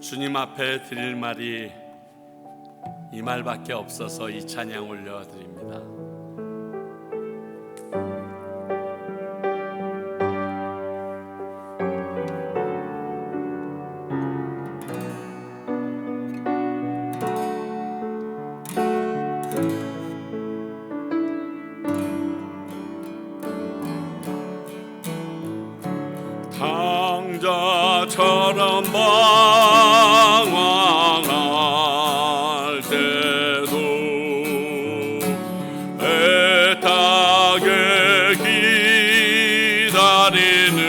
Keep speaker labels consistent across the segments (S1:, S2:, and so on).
S1: 주님 앞에 드릴 말이 이 말밖에 없어서 이 찬양 올려드립니다. 강자처럼 방황할 때도 애타게 기다리는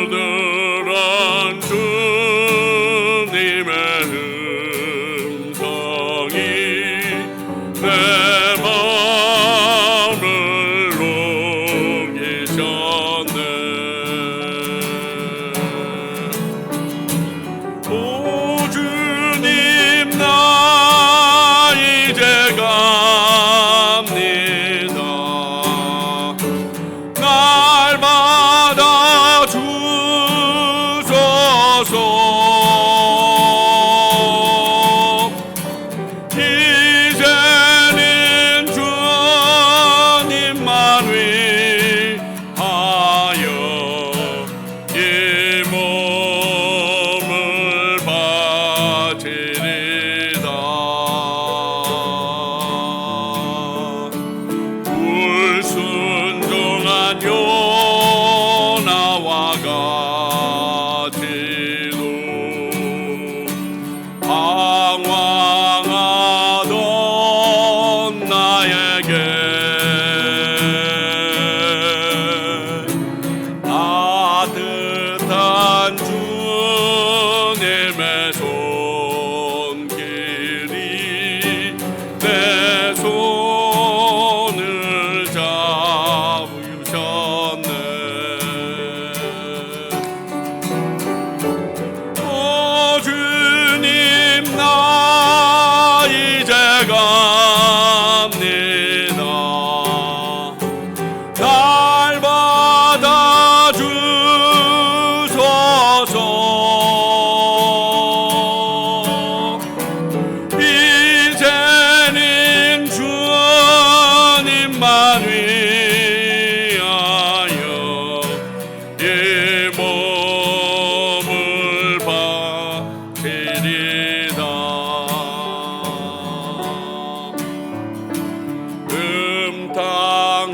S1: 부드러운 주님의 음성이 내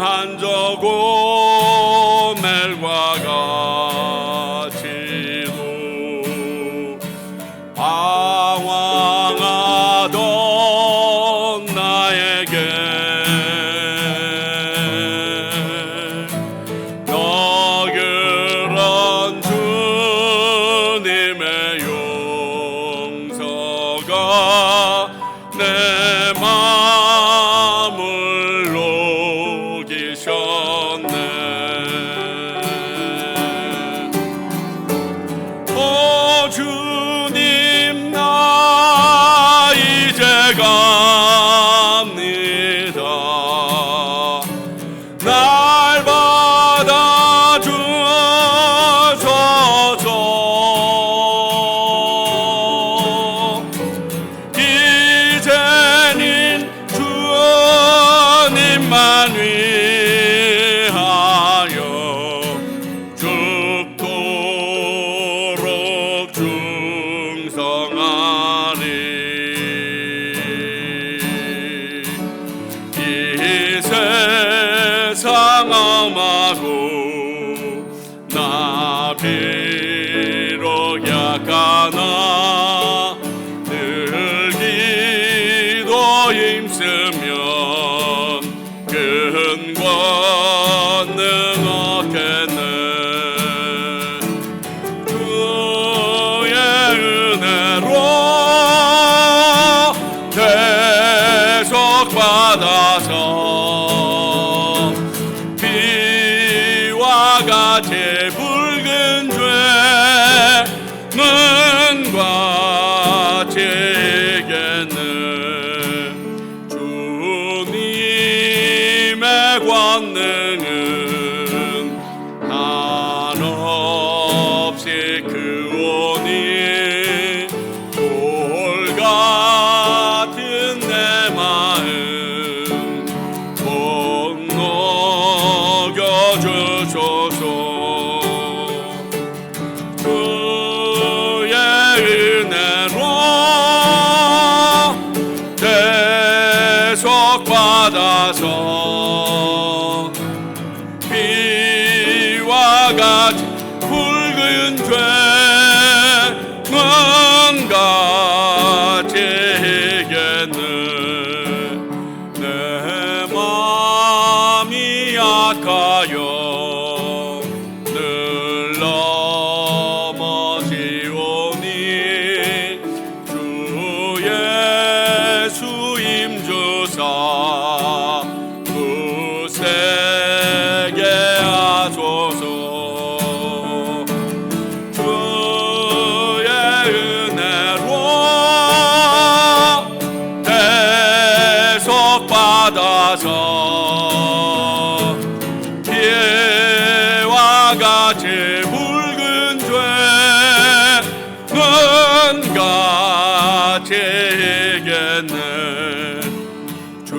S1: 한 적 오멜과 같이도 방황하던 나에게 너그런 주님의 용서가 내 마음을 녹이셨네. 오 주님 가지겠네. 내 맘이 약하여 늘 넘어지오니 주 예수 임주사 굳세게 하소서. 주의 은혜로 대속받아서 피와 같이 붉은 죄는 가지겠네. 죄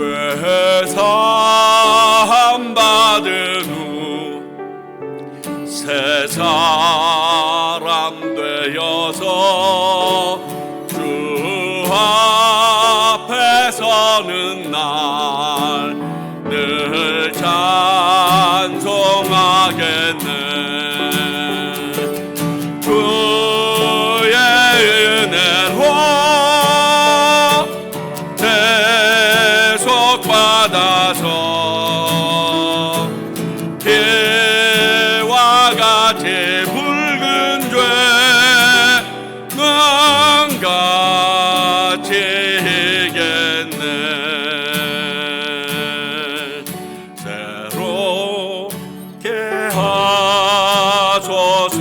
S1: 사함 받은 후 새 사람 되어서 주 앞에 서는 날 늘 찬송하겠네. 주의 은혜로 대속받아서 피와 같이 붉은 죄는 가지겠네. 새롭게 하소서.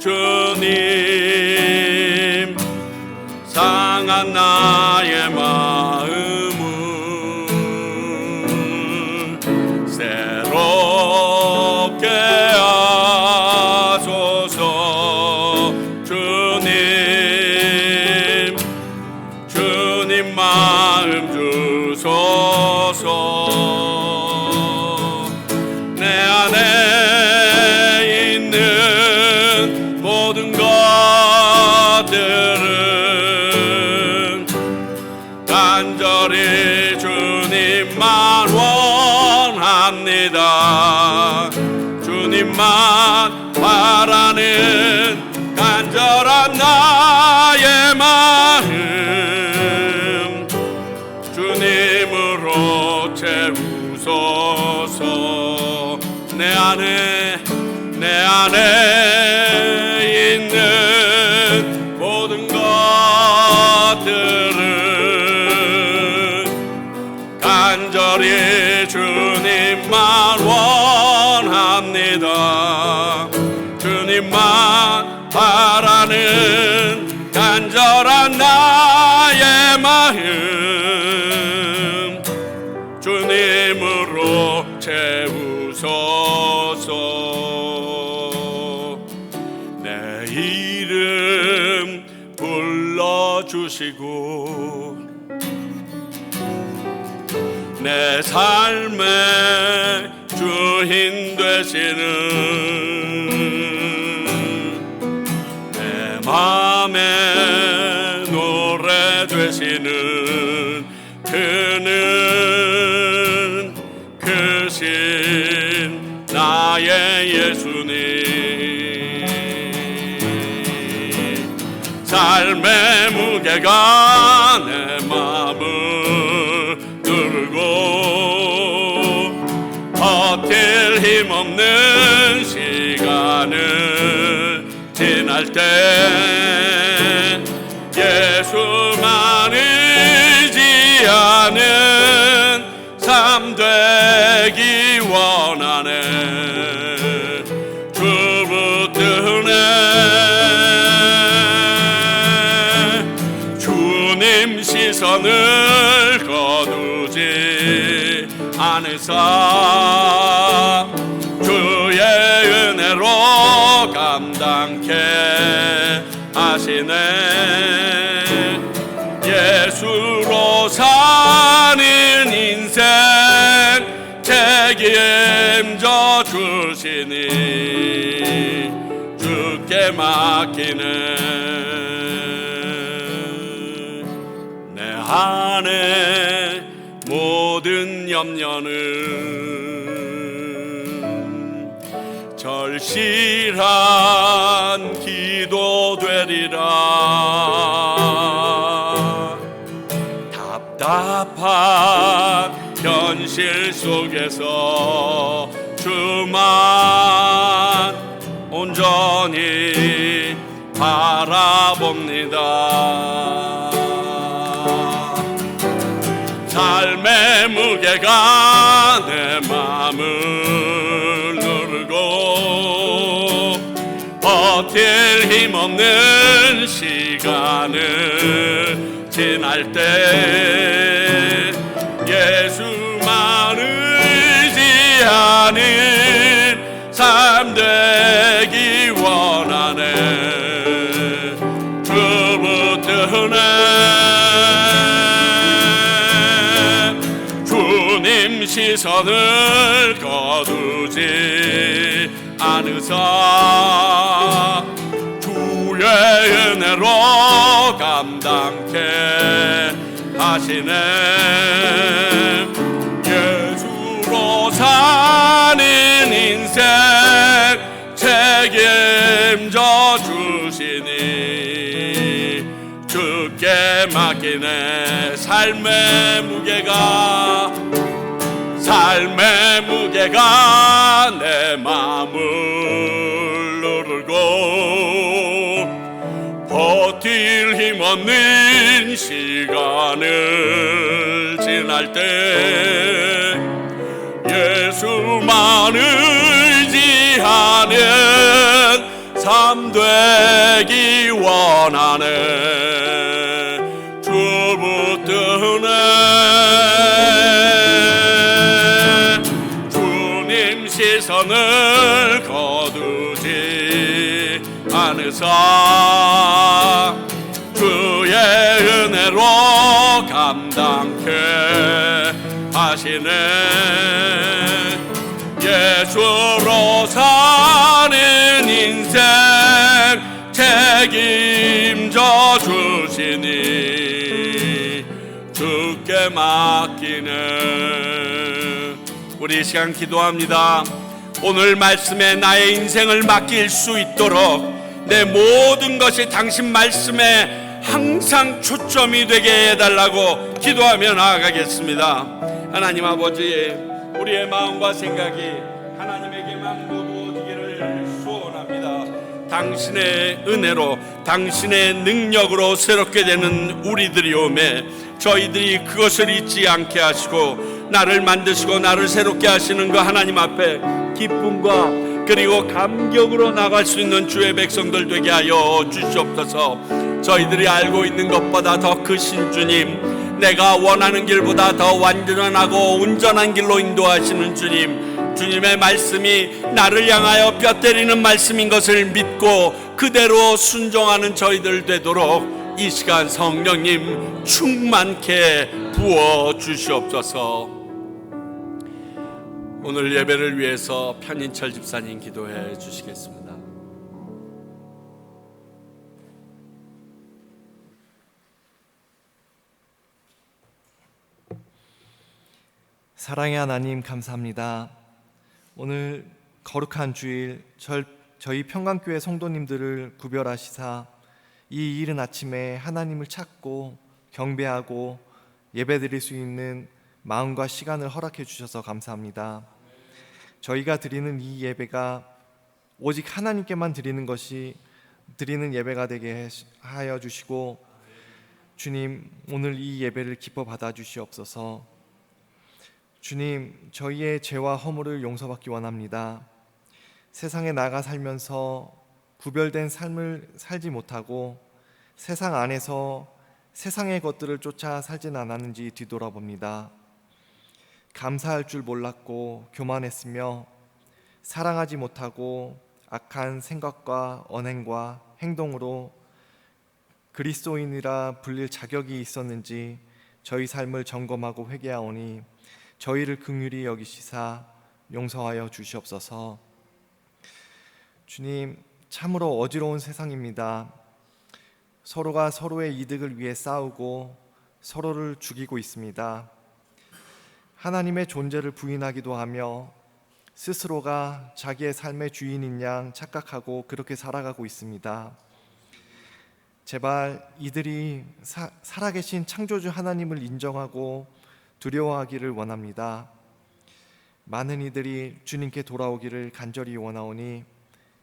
S1: 주님 상한 나의 마음을 새롭게 하소서. 주님 마음 주소서. 내 안에 있는 모든 것들은 간절히 주님만 원합니다. 주님만 바라는 간절한 나의 마음 주님으로 채우소서. 내 안에 있는 모든 것들은 간절히 주님만 원합니다. 주님만 바라는 간절한 나의 마음 주님으로 채우소서. 내 이름 불러주시고 내 삶의 주인 되시는 내 맘에 노래 되시는 그는 크신 나의 예수님. 삶의 무게가 내 맘을 누르고 버틸 힘없는 시간을 지날 때 예수만 의지하는 삶 되기 원하네. 주 붙드네. 주님 시선을 거두지 않으사 주의 은혜로 감당케 하시네. 예수로 사는 인생 책임져 주시니 주께 맡기네. 내 안에 모든 염려는 절실한 기도 되리라. 답답한 현실 속에서 주만 온전히 바라봅니다. 삶의 무게가 내 마음을 누르고 버틸 힘없는 시간을 지날 때 예수만 의지하는 삶 되기 원하네. 주 붙드네. 주님 시선을 거두지 않으사 주의 은혜로 감당케 하시네. 예수로 사는 인생 책임져 주시니 주께 맡기네. 삶의 무게가 내 마음을 누르고 버틸 힘없는 시간을 지날 때 예수만 의지하는 삶 되기 원하네. 주 붙드네. 주님 시선을 거두지 않으사 주의 은혜로 감당케 하시네. 예수로 사는 인생 책임져 주시니 주께 맡기네. 우리 이 시간 기도합니다. 오늘 말씀에 나의 인생을 맡길 수 있도록 내 모든 것이 당신 말씀에 항상 초점이 되게 해달라고 기도하며 나아가겠습니다. 하나님 아버지, 우리의 마음과 생각이 하나님에게만 모두어지기를 소원합니다. 당신의 은혜로 당신의 능력으로 새롭게 되는 우리들이 오매 저희들이 그것을 잊지 않게 하시고 나를 만드시고 나를 새롭게 하시는 그 하나님 앞에 기쁨과 그리고 감격으로 나갈 수 있는 주의 백성들 되게 하여 주시옵소서. 저희들이 알고 있는 것보다 더 크신 주님, 내가 원하는 길보다 더 완전하고 온전한 길로 인도하시는 주님, 주님의 말씀이 나를 향하여 뼈 때리는 말씀인 것을 믿고 그대로 순종하는 저희들 되도록 이 시간 성령님 충만케 부어 주시옵소서. 오늘 예배를 위해서 편인철 집사님 기도해 주시겠습니다.
S2: 사랑의 하나님 감사합니다. 오늘 거룩한 주일 저희 평강교회 성도님들을 구별하시사 이 이른 아침에 하나님을 찾고 경배하고 예배드릴 수 있는 마음과 시간을 허락해 주셔서 감사합니다. 저희가 드리는 이 예배가 오직 하나님께만 드리는 예배가 되게 하여 주시고 주님, 오늘 이 예배를 기뻐 받아 주시옵소서. 주님, 저희의 죄와 허물을 용서받기 원합니다. 세상에 나가 살면서 구별된 삶을 살지 못하고 세상 안에서 세상의 것들을 쫓아 살진 않았는지 뒤돌아봅니다. 감사할 줄 몰랐고 교만했으며 사랑하지 못하고 악한 생각과 언행과 행동으로 그리스도인이라 불릴 자격이 있었는지 저희 삶을 점검하고 회개하오니 저희를 긍휼히 여기시사 용서하여 주시옵소서. 주님, 참으로 어지러운 세상입니다. 서로가 서로의 이득을 위해 싸우고 서로를 죽이고 있습니다. 하나님의 존재를 부인하기도 하며 스스로가 자기의 삶의 주인인 양 착각하고 그렇게 살아가고 있습니다. 제발 이들이 살아계신 창조주 하나님을 인정하고 두려워하기를 원합니다. 많은 이들이 주님께 돌아오기를 간절히 원하오니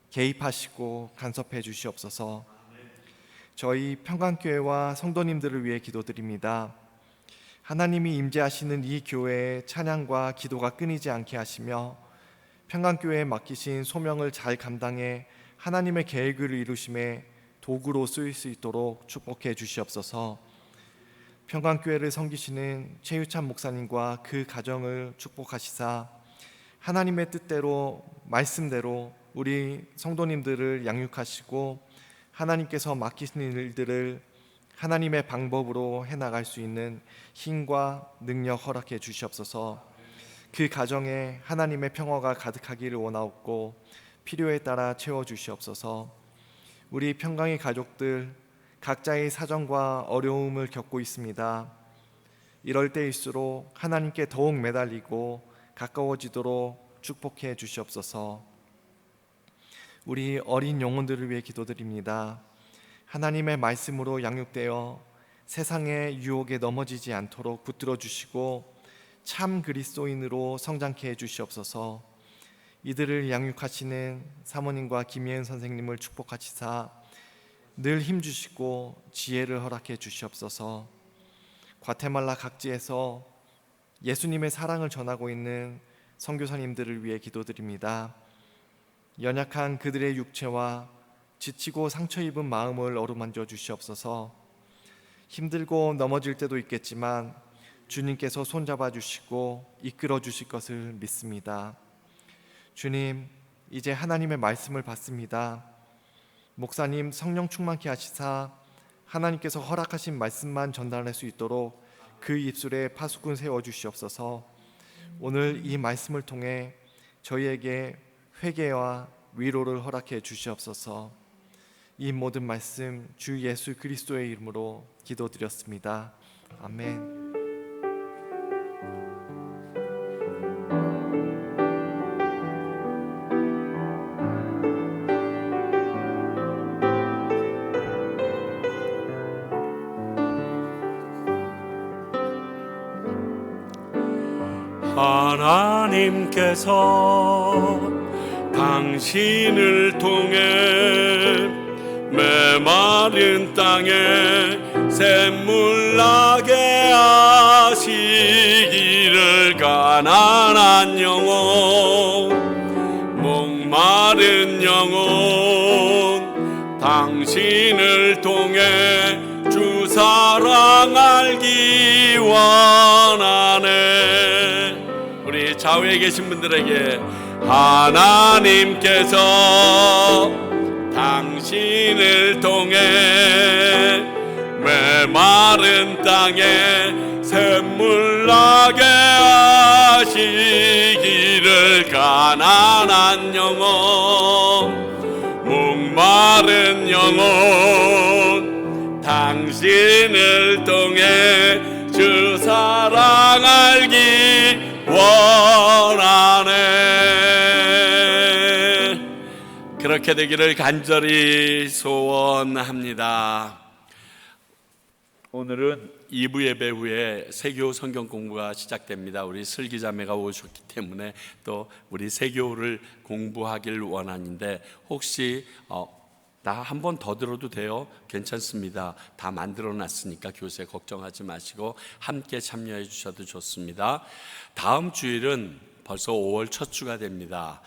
S2: 개입하시고 간섭해 주시옵소서. 저희 평강교회와 성도님들을 위해 기도드립니다. 하나님이 임재하시는 이 교회에 찬양과 기도가 끊이지 않게 하시며 평강교회에 맡기신 소명을 잘 감당해 하나님의 계획을 이루심에 도구로 쓰일 수 있도록 축복해 주시옵소서. 평강교회를 섬기시는 최유찬 목사님과 그 가정을 축복하시사 하나님의 뜻대로 말씀대로 우리 성도님들을 양육하시고 하나님께서 맡기신 일들을 하나님의 방법으로 해나갈 수 있는 힘과 능력 허락해 주시옵소서. 그 가정에 하나님의 평화가 가득하기를 원하옵고 필요에 따라 채워주시옵소서. 우리 평강의 가족들 각자의 사정과 어려움을 겪고 있습니다. 이럴 때일수록 하나님께 더욱 매달리고 가까워지도록 축복해 주시옵소서. 우리 어린 영혼들을 위해 기도드립니다. 하나님의 말씀으로 양육되어 세상의 유혹에 넘어지지 않도록 붙들어 주시고 참 그리스도인으로 성장케 해 주시옵소서. 이들을 양육하시는 사모님과 김예은 선생님을 축복하시사 늘 힘주시고 지혜를 허락해 주시옵소서. 과테말라 각지에서 예수님의 사랑을 전하고 있는 선교사님들을 위해 기도드립니다. 연약한 그들의 육체와 지치고 상처 입은 마음을 어루만져 주시옵소서. 힘들고 넘어질 때도 있겠지만 주님께서 손잡아 주시고 이끌어 주실 것을 믿습니다. 주님, 이제 하나님의 말씀을 받습니다. 목사님 성령 충만케 하시사 하나님께서 허락하신 말씀만 전달할 수 있도록 그 입술에 파수꾼 세워 주시옵소서. 오늘 이 말씀을 통해 저희에게 회개와 위로를 허락해 주시옵소서. 이 모든 말씀 주 예수 그리스도의 이름으로 기도드렸습니다. 아멘.
S1: 하나님께서 당신을 통해 메마른 땅에 샘물 나게 하시기를 가난한 영혼 목마른 영혼 당신을 통해 주 사랑 알기 원하네. 우리 좌우에 계신 분들에게 하나님께서 당신을 통해 메마른 땅에 샘물 나게 하시기를 가난한 영혼 목마른 영혼 당신을 통해 주 사랑 알기 원하네. 그렇게 되기를 간절히 소원합니다. 오늘은 2부 예배 후에 세교 성경 공부가 시작됩니다. 우리 슬기자매가 오셨기 때문에 또 우리 세교를 공부하길 원하는데 혹시 나 한 번 더 들어도 돼요? 괜찮습니다. 다 만들어 놨으니까 교세 걱정하지 마시고 함께 참여해 주셔도 좋습니다. 다음 주일은 벌써 5월 첫 주가 됩니다.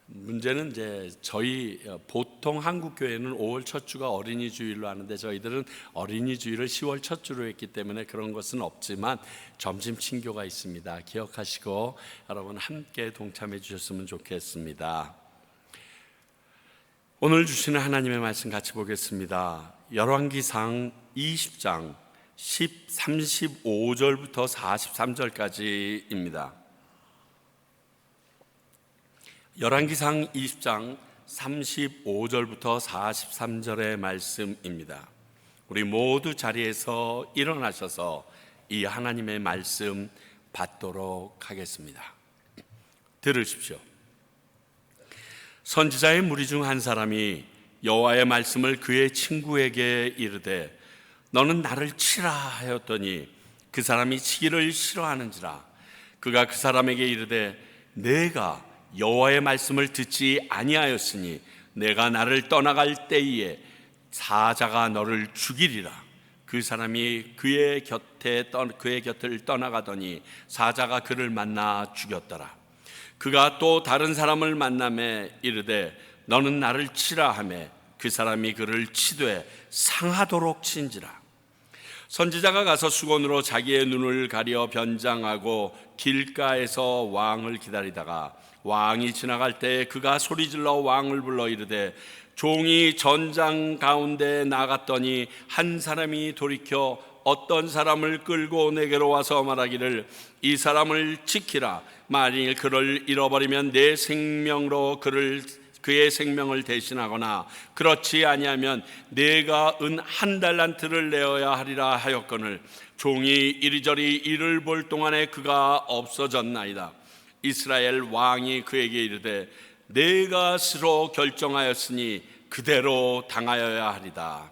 S1: 문제는 이제 저희 보통 한국 교회는 5월 첫 주가 어린이 주일로 하는데 저희들은 어린이 주일을 10월 첫 주로 했기 때문에 그런 것은 없지만 점심 친교가 있습니다. 기억하시고 여러분 함께 동참해 주셨으면 좋겠습니다. 오늘 주시는 하나님의 말씀 같이 보겠습니다. 열왕기상 20장 35절부터 43절까지입니다. 열왕기상 20장 35절부터 43절의 말씀입니다. 우리 모두 자리에서 일어나셔서 이 하나님의 말씀 받도록 하겠습니다. 들으십시오. 선지자의 무리 중 한 사람이 여호와의 말씀을 그의 친구에게 이르되 너는 나를 치라 하였더니 그 사람이 치기를 싫어하는지라. 그가 그 사람에게 이르되 내가 여호와의 말씀을 듣지 아니하였으니 내가 나를 떠나갈 때에 사자가 너를 죽이리라. 그 사람이 그의 곁을 떠나가더니 사자가 그를 만나 죽였더라. 그가 또 다른 사람을 만나매 이르되 너는 나를 치라 하매 그 사람이 그를 치되 상하도록 친지라. 선지자가 가서 수건으로 자기의 눈을 가려 변장하고 길가에서 왕을 기다리다가 왕이 지나갈 때 그가 소리질러 왕을 불러 이르되 종이 전장 가운데 나갔더니 한 사람이 돌이켜 어떤 사람을 끌고 내게로 와서 말하기를 이 사람을 지키라. 만일 그를 잃어버리면 내 생명으로 그의 생명을 대신하거나 그렇지 아니하면 내가 은 한 달란트를 내어야 하리라 하였거늘 종이 이리저리 이를 볼 동안에 그가 없어졌나이다. 이스라엘 왕이 그에게 이르되 내가 스스로 결정하였으니 그대로 당하여야 하리다.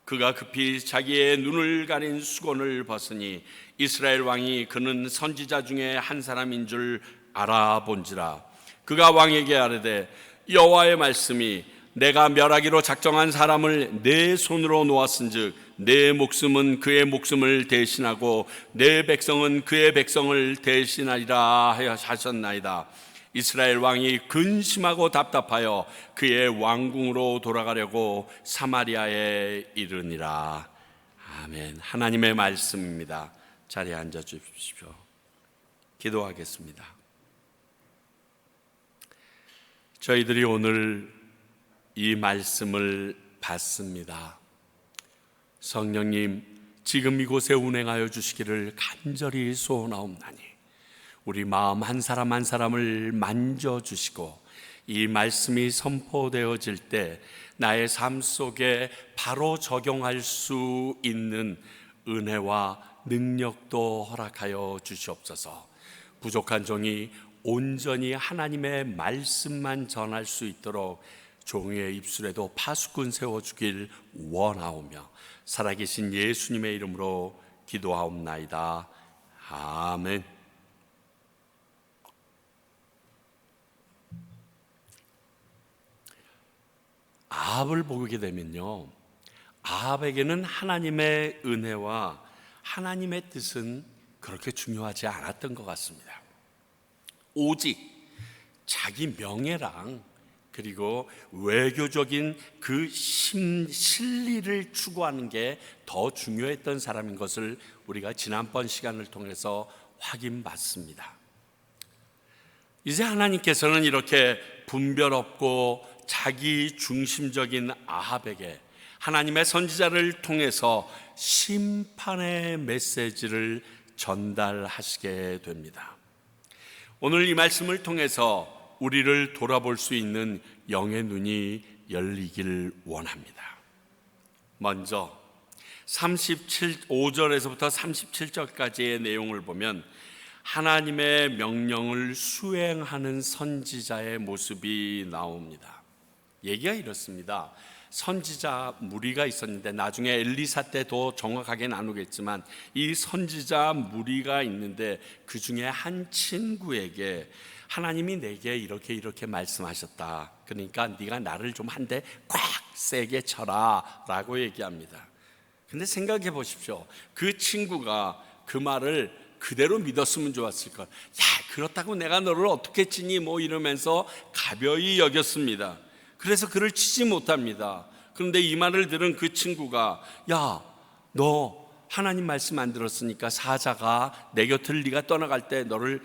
S1: 그가 급히 자기의 눈을 가린 수건을 벗으니 이스라엘 왕이 그는 선지자 중에 한 사람인 줄 알아본지라. 그가 왕에게 아뢰되 여호와의 말씀이 내가 멸하기로 작정한 사람을 내 손으로 놓았은즉 내 목숨은 그의 목숨을 대신하고 내 백성은 그의 백성을 대신하리라 하셨나이다. 이스라엘 왕이 근심하고 답답하여 그의 왕궁으로 돌아가려고 사마리아에 이르니라. 아멘. 하나님의 말씀입니다. 자리에 앉아 주십시오. 기도하겠습니다. 저희들이 오늘 이 말씀을 받습니다. 성령님, 지금 이곳에 운행하여 주시기를 간절히 소원하옵나니 우리 마음 한 사람 한 사람을 만져주시고 이 말씀이 선포되어질 때 나의 삶 속에 바로 적용할 수 있는 은혜와 능력도 허락하여 주시옵소서. 부족한 종이 온전히 하나님의 말씀만 전할 수 있도록 종의 입술에도 파수꾼 세워주길 원하오며 살아계신 예수님의 이름으로 기도하옵나이다. 아멘. 아합을 보게 되면요, 아합에게는 하나님의 은혜와 하나님의 뜻은 그렇게 중요하지 않았던 것 같습니다. 오직 자기 명예랑 그리고 외교적인 그 실리를 추구하는 게 더 중요했던 사람인 것을 우리가 지난번 시간을 통해서 확인받습니다. 이제 하나님께서는 이렇게 분별 없고 자기 중심적인 아합에게 하나님의 선지자를 통해서 심판의 메시지를 전달하시게 됩니다. 오늘 이 말씀을 통해서 우리를 돌아볼 수 있는 영의 눈이 열리길 원합니다. 먼저 5절에서부터 37절까지의 내용을 보면 하나님의 명령을 수행하는 선지자의 모습이 나옵니다. 얘기가 이렇습니다. 선지자 무리가 있었는데 나중에 엘리사 때 더 정확하게 나누겠지만 이 선지자 무리가 있는데 그 중에 한 친구에게 하나님이 내게 이렇게 말씀하셨다. 그러니까 네가 나를 좀 한 대 꽉 세게 쳐라 라고 얘기합니다. 근데 생각해 보십시오. 그 친구가 그 말을 그대로 믿었으면 좋았을 걸. 야, 그렇다고 내가 너를 어떻게 치니 뭐 이러면서 가벼이 여겼습니다. 그래서 그를 치지 못합니다. 그런데 이 말을 들은 그 친구가 야, 너 하나님 말씀 안 들었으니까 사자가 내 곁을 네가 떠나갈 때 너를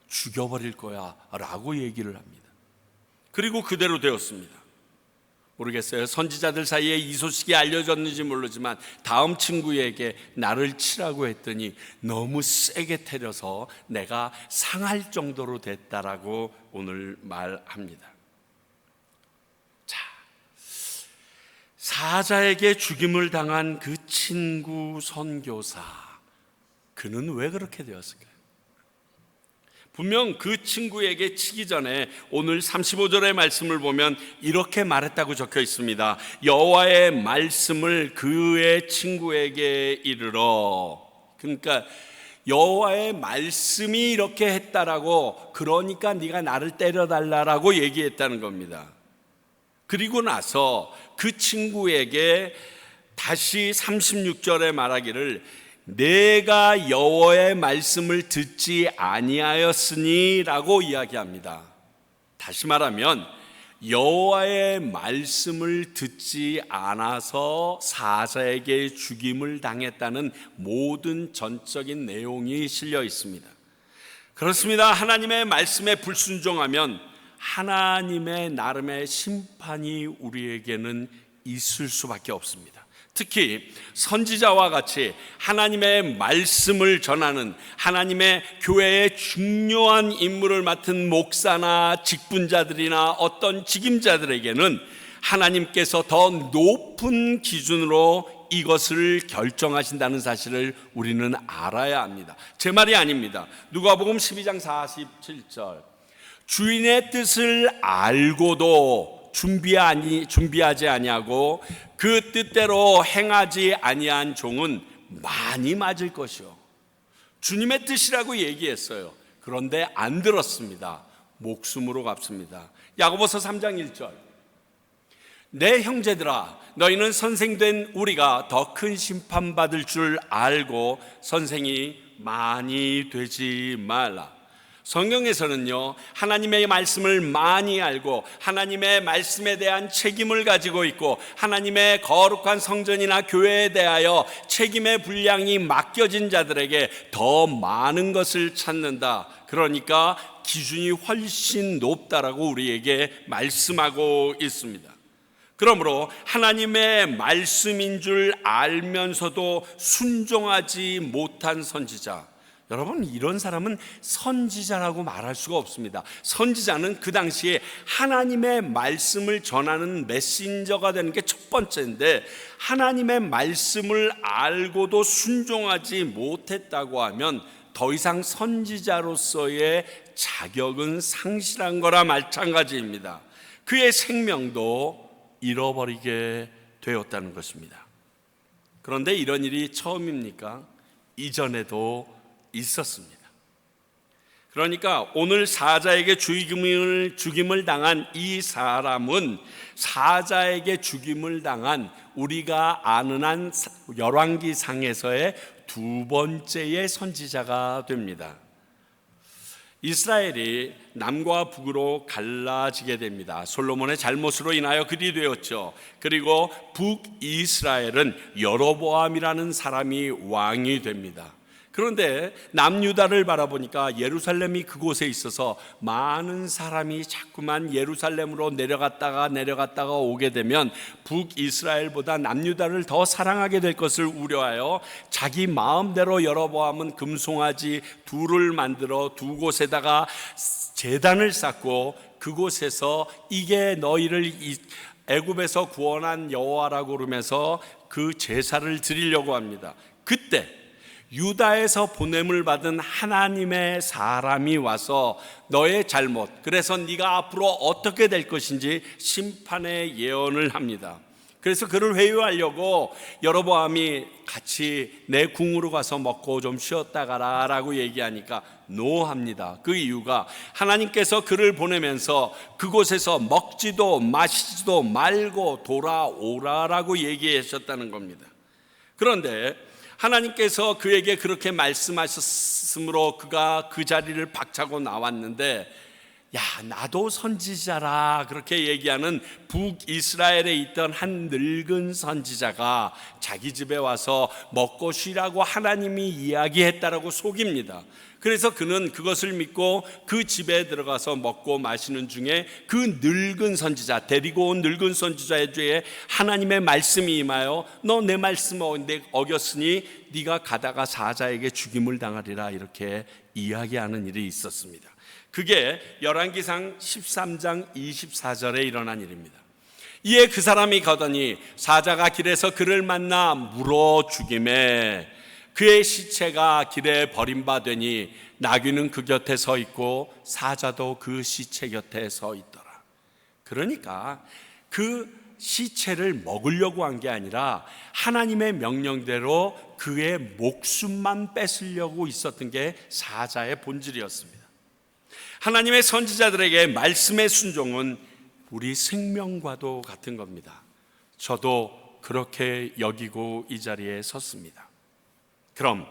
S1: 죽여버릴 거야 라고 얘기를 합니다. 그리고 그대로 되었습니다. 모르겠어요. 선지자들 사이에 이 소식이 알려졌는지 모르지만 다음 친구에게 나를 치라고 했더니 너무 세게 때려서 내가 상할 정도로 됐다라고 오늘 말합니다. 자, 사자에게 죽임을 당한 그 친구 선교사, 그는 왜 그렇게 되었을까요? 분명 그 친구에게 치기 전에 오늘 35절의 말씀을 보면 이렇게 말했다고 적혀 있습니다. 여호와의 말씀을 그의 친구에게 이르러. 그러니까 여호와의 말씀이 이렇게 했다라고, 그러니까 네가 나를 때려달라라고 얘기했다는 겁니다. 그리고 나서 그 친구에게 다시 36절에 말하기를 내가 여호와의 말씀을 듣지 아니하였으니 라고 이야기합니다. 다시 말하면 여호와의 말씀을 듣지 않아서 사자에게 죽임을 당했다는 모든 전적인 내용이 실려 있습니다. 그렇습니다. 하나님의 말씀에 불순종하면 하나님의 나름의 심판이 우리에게는 있을 수밖에 없습니다. 특히 선지자와 같이 하나님의 말씀을 전하는 하나님의 교회의 중요한 임무를 맡은 목사나 직분자들이나 어떤 직임자들에게는 하나님께서 더 높은 기준으로 이것을 결정하신다는 사실을 우리는 알아야 합니다. 제 말이 아닙니다. 누가복음 12장 47절, 주인의 뜻을 알고도 준비하지 아니하고 그 뜻대로 행하지 아니한 종은 많이 맞을 것이요. 주님의 뜻이라고 얘기했어요. 그런데 안 들었습니다. 목숨으로 갚습니다. 야고보서 3장 1절, 내 형제들아 너희는 선생된 우리가 더 큰 심판받을 줄 알고 선생이 많이 되지 말라. 성경에서는요, 하나님의 말씀을 많이 알고 하나님의 말씀에 대한 책임을 가지고 있고 하나님의 거룩한 성전이나 교회에 대하여 책임의 분량이 맡겨진 자들에게 더 많은 것을 찾는다. 그러니까 기준이 훨씬 높다라고 우리에게 말씀하고 있습니다. 그러므로 하나님의 말씀인 줄 알면서도 순종하지 못한 선지자, 여러분, 이런 사람은 선지자라고 말할 수가 없습니다. 선지자는 그 당시에 하나님의 말씀을 전하는 메신저가 되는 게 첫 번째인데, 하나님의 말씀을 알고도 순종하지 못했다고 하면 더 이상 선지자로서의 자격은 상실한 거나 마찬가지입니다. 그의 생명도 잃어버리게 되었다는 것입니다. 그런데 이런 일이 처음입니까? 이전에도 있었습니다. 그러니까 오늘 사자에게 죽임을 당한 이 사람은 사자에게 죽임을 당한 우리가 아는 한 열왕기상에서의 두 번째의 선지자가 됩니다. 이스라엘이 남과 북으로 갈라지게 됩니다. 솔로몬의 잘못으로 인하여 그리 되었죠. 그리고 북이스라엘은 여로보암이라는 사람이 왕이 됩니다. 그런데 남유다를 바라보니까 예루살렘이 그곳에 있어서 많은 사람이 자꾸만 예루살렘으로 내려갔다가 오게 되면 북이스라엘보다 남유다를 더 사랑하게 될 것을 우려하여 자기 마음대로 여로보암은 금송아지 둘을 만들어 두 곳에다가 제단을 쌓고 그곳에서 이게 너희를 애굽에서 구원한 여호와라고 그러면서 그 제사를 드리려고 합니다. 그때 유다에서 보냄을 받은 하나님의 사람이 와서 너의 잘못, 그래서 네가 앞으로 어떻게 될 것인지 심판의 예언을 합니다. 그래서 그를 회유하려고 여로보암이 같이 내 궁으로 가서 먹고 좀 쉬었다 가라 라고 얘기하니까 노합니다. 그 이유가 하나님께서 그를 보내면서 그곳에서 먹지도 마시지도 말고 돌아오라라고 얘기하셨다는 겁니다. 그런데 하나님께서 그에게 그렇게 말씀하셨으므로 그가 그 자리를 박차고 나왔는데, 야, 나도 선지자라 그렇게 얘기하는 북이스라엘에 있던 한 늙은 선지자가 자기 집에 와서 먹고 쉬라고 하나님이 이야기했다라고 속입니다. 그래서 그는 그것을 믿고 그 집에 들어가서 먹고 마시는 중에 그 늙은 선지자, 데리고 온 늙은 선지자의 죄에 하나님의 말씀이 임하여 너 내 말씀 어겼으니 네가 가다가 사자에게 죽임을 당하리라 이렇게 이야기하는 일이 있었습니다. 그게 열왕기상 13장 24절에 일어난 일입니다. 이에 그 사람이 가더니 사자가 길에서 그를 만나 물어 죽이매 그의 시체가 길에 버림받으니 나귀는 그 곁에 서 있고 사자도 그 시체 곁에 서 있더라. 그러니까 그 시체를 먹으려고 한 게 아니라 하나님의 명령대로 그의 목숨만 뺏으려고 있었던 게 사자의 본질이었습니다. 하나님의 선지자들에게 말씀의 순종은 우리 생명과도 같은 겁니다. 저도 그렇게 여기고 이 자리에 섰습니다. 그럼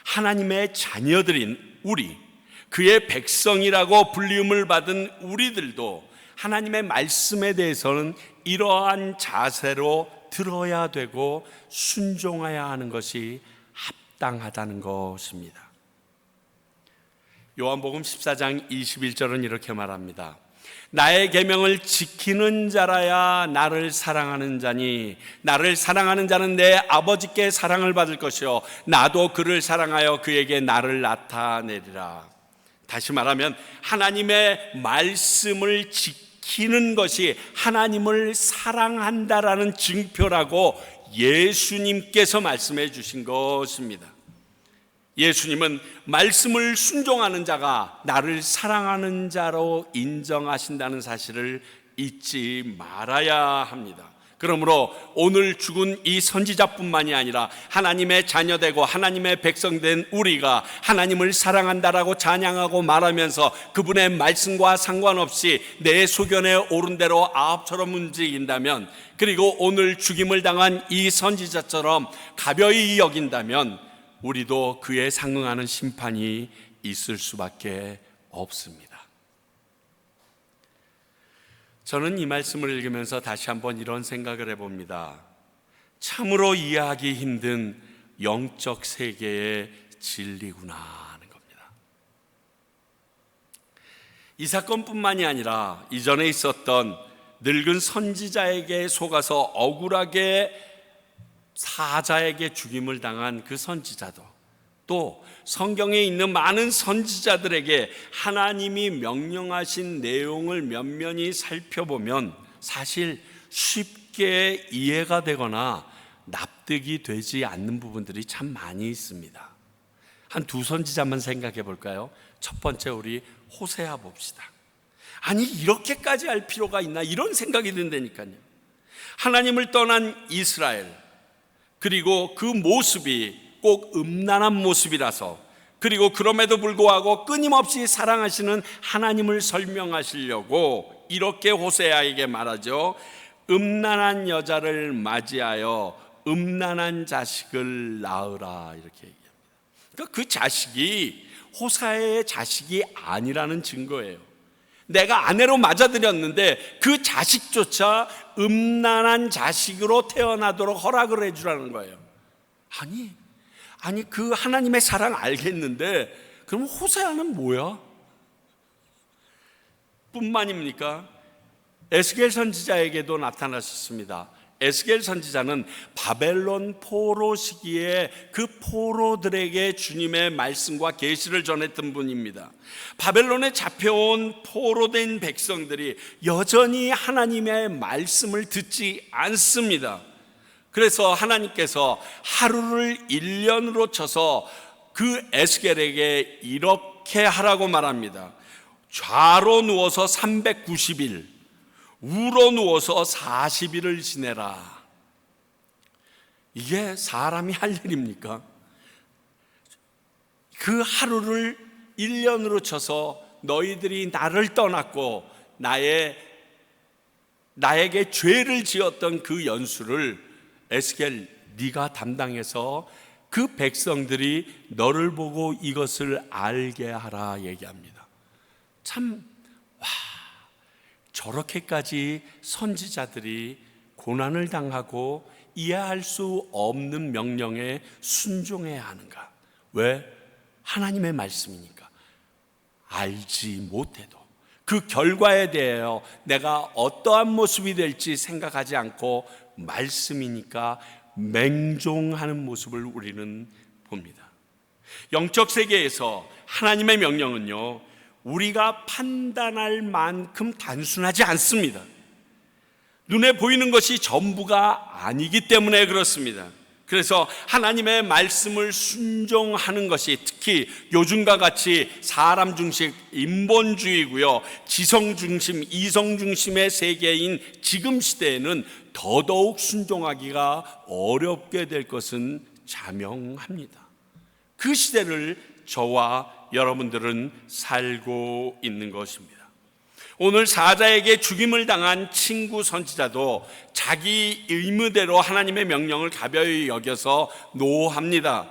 S1: 하나님의 자녀들인 우리, 그의 백성이라고 불리움을 받은 우리들도 하나님의 말씀에 대해서는 이러한 자세로 들어야 되고 순종해야 하는 것이 합당하다는 것입니다. 요한복음 14장 21절은 이렇게 말합니다. 나의 계명을 지키는 자라야 나를 사랑하는 자니 나를 사랑하는 자는 내 아버지께 사랑을 받을 것이요 나도 그를 사랑하여 그에게 나를 나타내리라. 다시 말하면 하나님의 말씀을 지키는 것이 하나님을 사랑한다라는 증표라고 예수님께서 말씀해 주신 것입니다. 예수님은 말씀을 순종하는 자가 나를 사랑하는 자로 인정하신다는 사실을 잊지 말아야 합니다. 그러므로 오늘 죽은 이 선지자뿐만이 아니라 하나님의 자녀되고 하나님의 백성된 우리가 하나님을 사랑한다라고 찬양하고 말하면서 그분의 말씀과 상관없이 내 소견에 오른 대로 아합처럼 움직인다면, 그리고 오늘 죽임을 당한 이 선지자처럼 가벼이 여긴다면 우리도 그에 상응하는 심판이 있을 수밖에 없습니다. 저는 이 말씀을 읽으면서 다시 한번 이런 생각을 해봅니다. 참으로 이해하기 힘든 영적 세계의 진리구나 하는 겁니다. 이 사건뿐만이 아니라 이전에 있었던 늙은 선지자에게 속아서 억울하게 사자에게 죽임을 당한 그 선지자도, 또 성경에 있는 많은 선지자들에게 하나님이 명령하신 내용을 면면히 살펴보면 사실 쉽게 이해가 되거나 납득이 되지 않는 부분들이 참 많이 있습니다. 한 두 선지자만 생각해 볼까요? 첫 번째 우리 호세아 봅시다. 아니 이렇게까지 할 필요가 있나 이런 생각이 든다니까요. 하나님을 떠난 이스라엘, 그리고 그 모습이 꼭 음란한 모습이라서, 그리고 그럼에도 불구하고 끊임없이 사랑하시는 하나님을 설명하시려고 이렇게 호세아에게 말하죠. 음란한 여자를 맞이하여 음란한 자식을 낳으라 이렇게 얘기합니다. 그러니까 그 자식이 호세아의 자식이 아니라는 증거예요. 내가 아내로 맞아들였는데 그 자식조차 음란한 자식으로 태어나도록 허락을 해주라는 거예요. 아니 그 하나님의 사랑 알겠는데 그럼 호세아는 뭐야? 뿐만입니까? 에스겔 선지자에게도 나타나셨습니다. 에스겔 선지자는 바벨론 포로 시기에 그 포로들에게 주님의 말씀과 계시를 전했던 분입니다. 바벨론에 잡혀온 포로된 백성들이 여전히 하나님의 말씀을 듣지 않습니다. 그래서 하나님께서 하루를 1년으로 쳐서 그 에스겔에게 이렇게 하라고 말합니다. 좌로 누워서 390일, 우로 누워서 40일을 지내라. 이게 사람이 할 일입니까? 그 하루를 1년으로 쳐서 너희들이 나를 떠났고 나에게 죄를 지었던 그 연수를 에스겔 네가 담당해서 그 백성들이 너를 보고 이것을 알게 하라 얘기합니다. 참 저렇게까지 선지자들이 고난을 당하고 이해할 수 없는 명령에 순종해야 하는가? 왜? 하나님의 말씀이니까. 알지 못해도 그 결과에 대하여 내가 어떠한 모습이 될지 생각하지 않고 말씀이니까 맹종하는 모습을 우리는 봅니다. 영적 세계에서 하나님의 명령은요, 우리가 판단할 만큼 단순하지 않습니다. 눈에 보이는 것이 전부가 아니기 때문에 그렇습니다. 그래서 하나님의 말씀을 순종하는 것이 특히 요즘과 같이 사람 중심 인본주의고요, 지성 중심, 이성 중심의 세계인 지금 시대에는 더더욱 순종하기가 어렵게 될 것은 자명합니다. 그 시대를 저와 여러분들은 살고 있는 것입니다. 오늘 사자에게 죽임을 당한 친구 선지자도 자기 의무대로 하나님의 명령을 가벼이 여겨서 노합니다.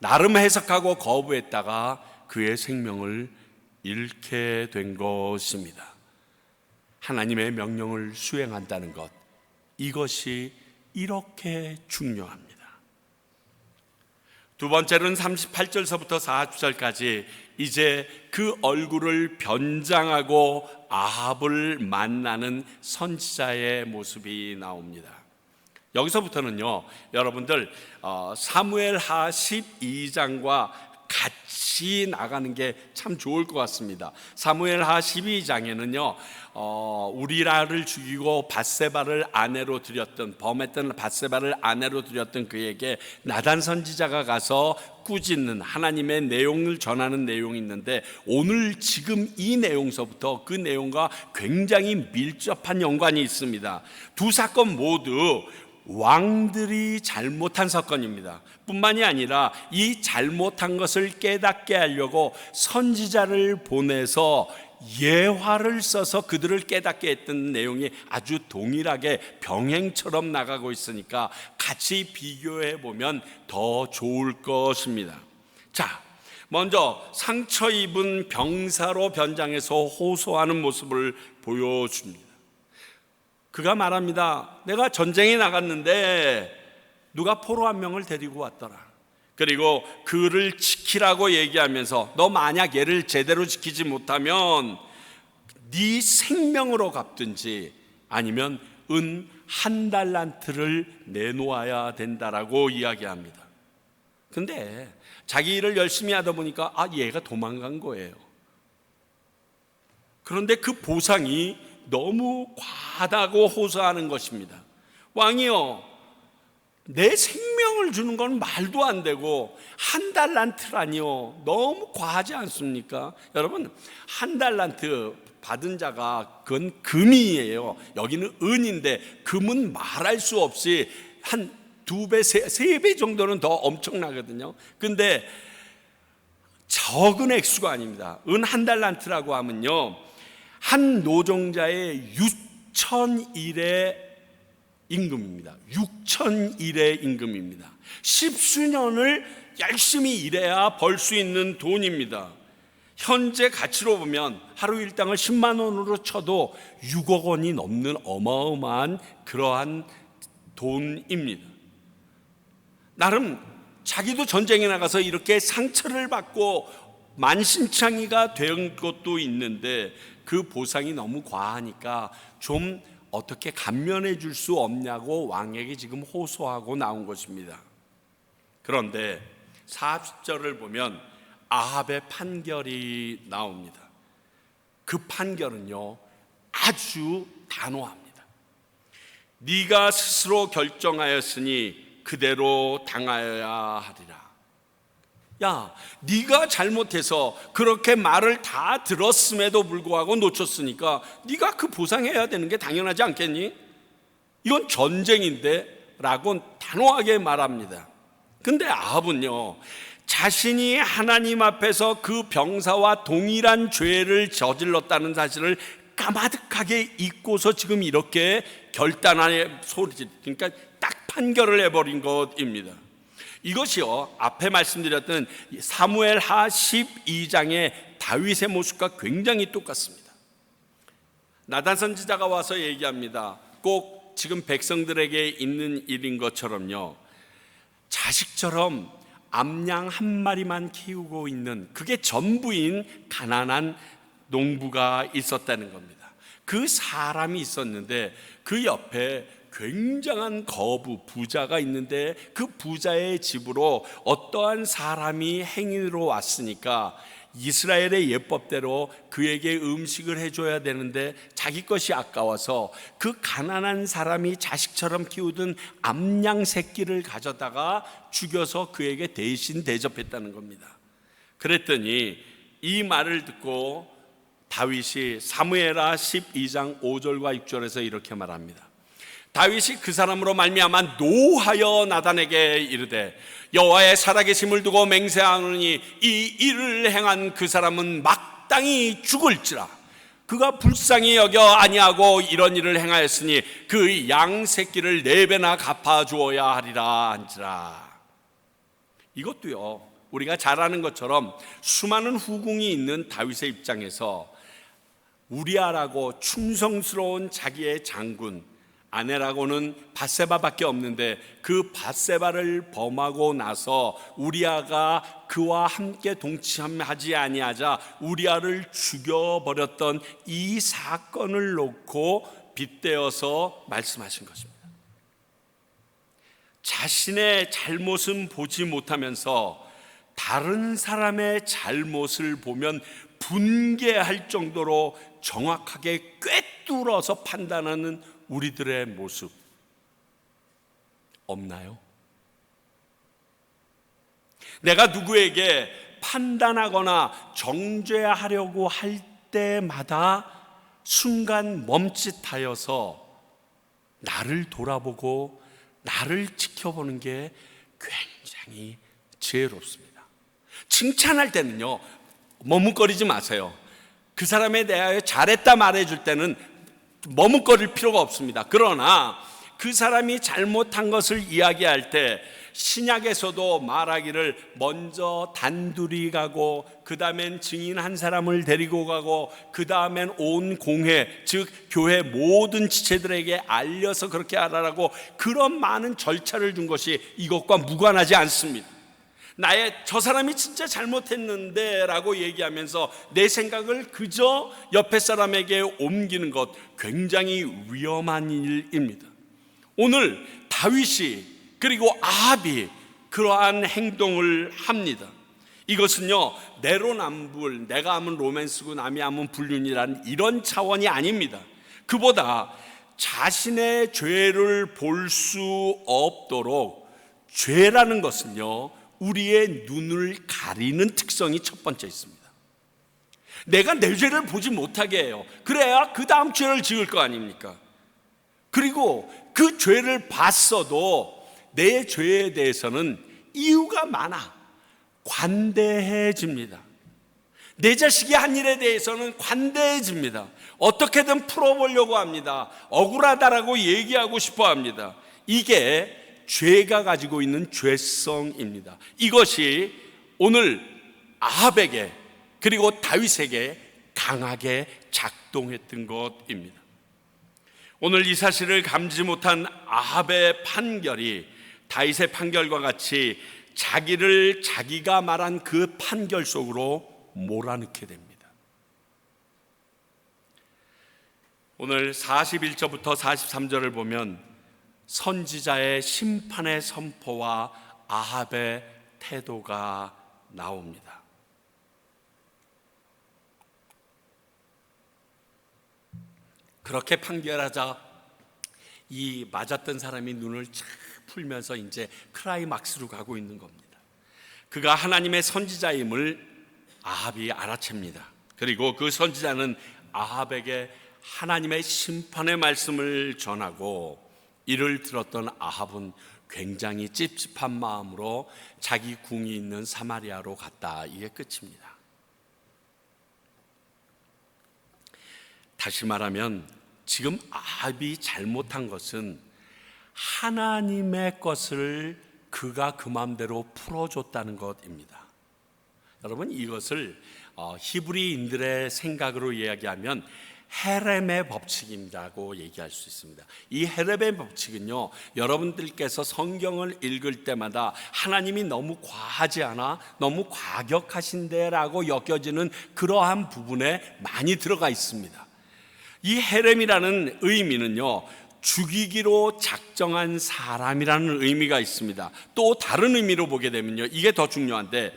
S1: 나름 해석하고 거부했다가 그의 생명을 잃게 된 것입니다. 하나님의 명령을 수행한다는 것, 이것이 이렇게 중요합니다. 두 번째는 38절서부터 40절까지 이제 그 얼굴을 변장하고 아합을 만나는 선지자의 모습이 나옵니다. 여기서부터는요, 여러분들 사무엘하 12장과 같이 나가는 게 참 좋을 것 같습니다. 사무엘하 12장에는요, 우리라를 죽이고 밧세바를 아내로 들였던, 범했던 밧세바를 아내로 들였던 그에게 나단 선지자가 가서 꾸짖는 하나님의 내용을 전하는 내용이 있는데, 오늘 지금 이 내용서부터 그 내용과 굉장히 밀접한 연관이 있습니다. 두 사건 모두 왕들이 잘못한 사건입니다. 뿐만이 아니라 이 잘못한 것을 깨닫게 하려고 선지자를 보내서 예화를 써서 그들을 깨닫게 했던 내용이 아주 동일하게 병행처럼 나가고 있으니까 같이 비교해 보면 더 좋을 것입니다. 자, 먼저 상처 입은 병사로 변장해서 호소하는 모습을 보여줍니다. 그가 말합니다. 내가 전쟁에 나갔는데 누가 포로 한 명을 데리고 왔더라. 그리고 그를 지키라고 얘기하면서 너 만약 얘를 제대로 지키지 못하면 네 생명으로 갚든지 아니면 은 1달란트를 내놓아야 된다라고 이야기합니다. 근데 자기 일을 열심히 하다 보니까 얘가 도망간 거예요. 그런데 그 보상이 너무 과하다고 호소하는 것입니다. 왕이요, 내 생명을 주는 건 말도 안 되고 1달란트라니요, 너무 과하지 않습니까? 여러분, 1달란트 받은 자가 그건 금이에요. 여기는 은인데 금은 말할 수 없이 한 2배, 3배 정도는 더 엄청나거든요. 근데 적은 액수가 아닙니다. 은 1달란트라고 하면요, 한 노동자의 6,000일의 임금입니다. 6,000일의 임금입니다. 10수년을 열심히 일해야 벌 수 있는 돈입니다. 현재 가치로 보면 하루 일당을 10만 원으로 쳐도 6억 원이 넘는 어마어마한 그러한 돈입니다. 나름 자기도 전쟁에 나가서 이렇게 상처를 받고 만신창이가 된 것도 있는데 그 보상이 너무 과하니까 좀 어떻게 감면해 줄 수 없냐고 왕에게 지금 호소하고 나온 것입니다. 그런데 40절을 보면 아합의 판결이 나옵니다. 그 판결은요, 아주 단호합니다. 네가 스스로 결정하였으니 그대로 당하여야 하리라. 야, 네가 잘못해서 그렇게 말을 다 들었음에도 불구하고 놓쳤으니까 네가 그 보상해야 되는 게 당연하지 않겠니? 이건 전쟁인데 라고 단호하게 말합니다. 근데 아합은요, 자신이 하나님 앞에서 그 병사와 동일한 죄를 저질렀다는 사실을 까마득하게 잊고서 지금 이렇게 결단하는 소리지, 그러니까 딱 판결을 해버린 것입니다. 이것이요, 앞에 말씀드렸던 사무엘하 12장의 다윗의 모습과 굉장히 똑같습니다. 나단 선지자가 와서 얘기합니다. 꼭 지금 백성들에게 있는 일인 것처럼요, 자식처럼 암양 한 마리만 키우고 있는, 그게 전부인 가난한 농부가 있었다는 겁니다. 그 사람이 있었는데 그 옆에 굉장한 거부 부자가 있는데 그 부자의 집으로 어떠한 사람이 행인으로 왔으니까 이스라엘의 예법대로 그에게 음식을 해줘야 되는데 자기 것이 아까워서 그 가난한 사람이 자식처럼 키우던 암양 새끼를 가져다가 죽여서 그에게 대신 대접했다는 겁니다. 그랬더니 이 말을 듣고 다윗이 사무엘하 12장 5절과 6절에서 이렇게 말합니다. 다윗이 그 사람으로 말미암아 노하여 나단에게 이르되 여호와의 살아계심을 두고 맹세하노니 이 일을 행한 그 사람은 마땅히 죽을지라. 그가 불쌍히 여겨 아니하고 이런 일을 행하였으니 그 양 새끼를 4배나 갚아 주어야 하리라 한지라. 이것도요, 우리가 잘 아는 것처럼 수많은 후궁이 있는 다윗의 입장에서 우리아라고 충성스러운 자기의 장군, 아내라고는 밧세바밖에 없는데 그 밧세바를 범하고 나서 우리아가 그와 함께 동침하지 아니하자 우리아를 죽여버렸던 이 사건을 놓고 빗대어서 말씀하신 것입니다. 자신의 잘못은 보지 못하면서 다른 사람의 잘못을 보면 분개할 정도로 정확하게 꿰뚫어서 판단하는 우리들의 모습 없나요? 내가 누구에게 판단하거나 정죄하려고 할 때마다 순간 멈칫하여서 나를 돌아보고 나를 지켜보는 게 굉장히 지혜롭습니다. 칭찬할 때는요, 머뭇거리지 마세요. 그 사람에 대하여 잘했다 말해줄 때는 머뭇거릴 필요가 없습니다. 그러나 그 사람이 잘못한 것을 이야기할 때 신약에서도 말하기를 먼저 단둘이 가고 그 다음엔 증인 한 사람을 데리고 가고 그 다음엔 온 공회, 즉 교회 모든 지체들에게 알려서 그렇게 하라라고 그런 많은 절차를 준 것이 이것과 무관하지 않습니다. 저 사람이 진짜 잘못했는데 라고 얘기하면서 내 생각을 그저 옆에 사람에게 옮기는 것, 굉장히 위험한 일입니다. 오늘 다윗이 그리고 아합이 그러한 행동을 합니다. 이것은요, 내로남불, 내가 하면 로맨스고 남이 하면 불륜이라는 이런 차원이 아닙니다. 그보다 자신의 죄를 볼 수 없도록, 죄라는 것은요 우리의 눈을 가리는 특성이 첫 번째 있습니다. 내가 내 죄를 보지 못하게 해요. 그래야 그 다음 죄를 지을 거 아닙니까? 그리고 그 죄를 봤어도 내 죄에 대해서는 이유가 많아 관대해집니다. 내 자식이 한 일에 대해서는 관대해집니다. 어떻게든 풀어보려고 합니다. 억울하다라고 얘기하고 싶어 합니다. 이게 죄가 가지고 있는 죄성입니다. 이것이 오늘 아합에게 그리고 다윗에게 강하게 작동했던 것입니다. 오늘 이 사실을 감지 못한 아합의 판결이 다윗의 판결과 같이 자기를 자기가 말한 그 판결 속으로 몰아넣게 됩니다. 오늘 41절부터 43절을 보면 선지자의 심판의 선포와 아합의 태도가 나옵니다. 그렇게 판결하자 이 맞았던 사람이 눈을 착 풀면서 이제 클라이막스로 가고 있는 겁니다. 그가 하나님의 선지자임을 아합이 알아챕니다. 그리고 그 선지자는 아합에게 하나님의 심판의 말씀을 전하고 이를 들었던 아합은 굉장히 찝찝한 마음으로 자기 궁이 있는 사마리아로 갔다. 이게 끝입니다. 다시 말하면 지금 아합이 잘못한 것은 하나님의 것을 그가 그 마음대로 풀어줬다는 것입니다. 여러분, 이것을 히브리인들의 생각으로 이야기하면 헤렘의 법칙이라고 얘기할 수 있습니다. 이 헤렘의 법칙은요, 여러분들께서 성경을 읽을 때마다 하나님이 너무 과하지 않아? 너무 과격하신데라고 여겨지는 그러한 부분에 많이 들어가 있습니다. 이 헤렘이라는 의미는요, 죽이기로 작정한 사람이라는 의미가 있습니다. 또 다른 의미로 보게 되면요, 이게 더 중요한데,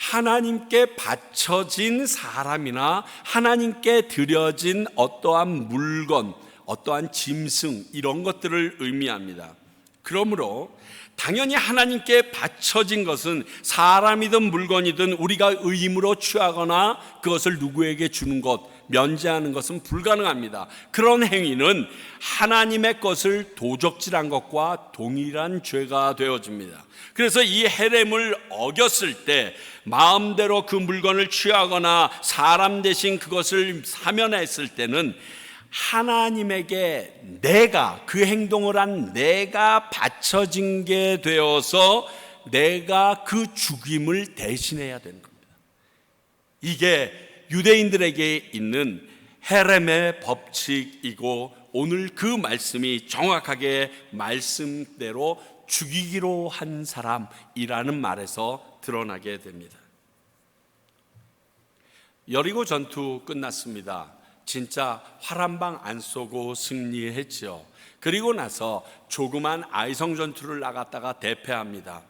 S1: 하나님께 바쳐진 사람이나 하나님께 드려진 어떠한 물건, 어떠한 짐승, 이런 것들을 의미합니다. 그러므로 당연히 하나님께 바쳐진 것은 사람이든 물건이든 우리가 의무로 취하거나 그것을 누구에게 주는 것, 면제하는 것은 불가능합니다. 그런 행위는 하나님의 것을 도적질한 것과 동일한 죄가 되어집니다. 그래서 이 헤렘을 어겼을 때 마음대로 그 물건을 취하거나 사람 대신 그것을 사면했을 때는 하나님에게 내가, 그 행동을 한 내가 바쳐진 게 되어서 내가 그 죽임을 대신해야 되는 겁니다. 이게 유대인들에게 있는 헤렘의 법칙이고, 오늘 그 말씀이 정확하게 말씀대로 죽이기로 한 사람이라는 말에서 드러나게 됩니다. 여리고 전투 끝났습니다. 진짜 활 한 방 안 쏘고 승리했죠. 그리고 나서 조그만 아이성 전투를 나갔다가 대패합니다.